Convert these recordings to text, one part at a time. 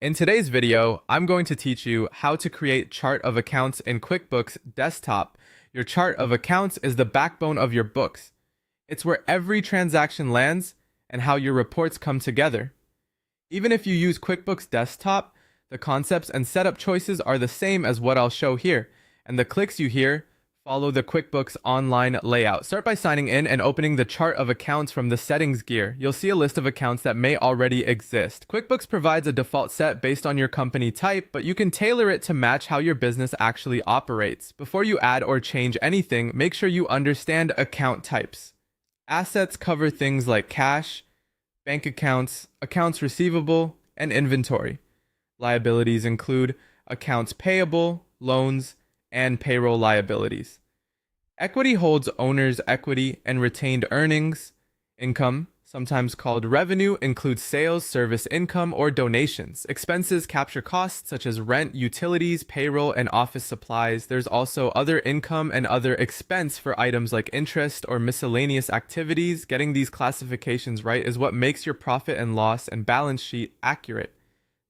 In today's video, I'm going to teach you how to create chart of accounts in QuickBooks Desktop. Your chart of accounts is the backbone of your books. It's where every transaction lands and how your reports come together. Even if you use QuickBooks Desktop, the concepts and setup choices are the same as what I'll show here, and the clicks you hear follow the QuickBooks Online layout. Start by signing in and opening the chart of accounts from the settings gear. You'll see a list of accounts that may already exist. QuickBooks provides a default set based on your company type, but you can tailor it to match how your business actually operates. Before you add or change anything, make sure you understand account types. Assets cover things like cash, bank accounts, accounts receivable, and inventory. Liabilities include accounts payable, loans, and payroll liabilities. Equity holds owner's equity and retained earnings. Income, sometimes called revenue, includes sales, service income, or donations. Expenses capture costs such as rent, utilities, payroll, and office supplies. There's also other income and other expense for items like interest or miscellaneous activities. Getting these classifications right is what makes your profit and loss and balance sheet accurate.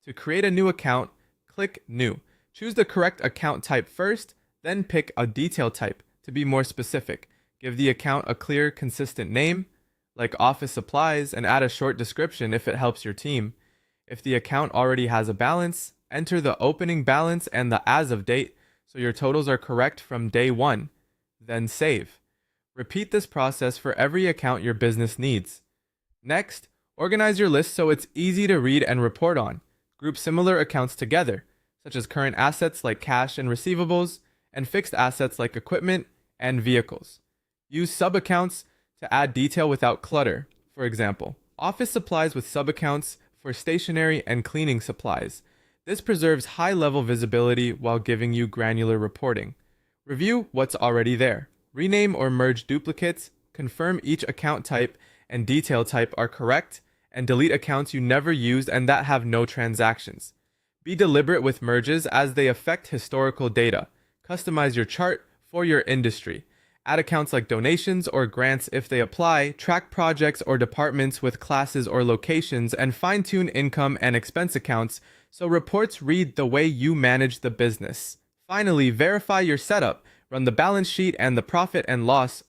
To create a new account, click New. Choose the correct account type first, then pick a detail type to be more specific. Give the account a clear, consistent name, like office supplies, and add a short description if it helps your team. If the account already has a balance, enter the opening balance and the as of date so your totals are correct from day one. Then save. Repeat this process for every account your business needs. Next, organize your list so it's easy to read and report on. Group similar accounts together, such as current assets like cash and receivables, and fixed assets like equipment and vehicles. Use sub-accounts to add detail without clutter. For example, office supplies with sub-accounts for stationery and cleaning supplies. This preserves high-level visibility while giving you granular reporting. Review what's already there. Rename or merge duplicates, confirm each account type and detail type are correct, and delete accounts you never used and that have no transactions. Be deliberate with merges as they affect historical data. Customize your chart for your industry. Add accounts like donations or grants if they apply, track projects or departments with classes or locations, and fine-tune income and expense accounts so reports read the way you manage the business. Finally, verify your setup. Run the balance sheet and the profit and loss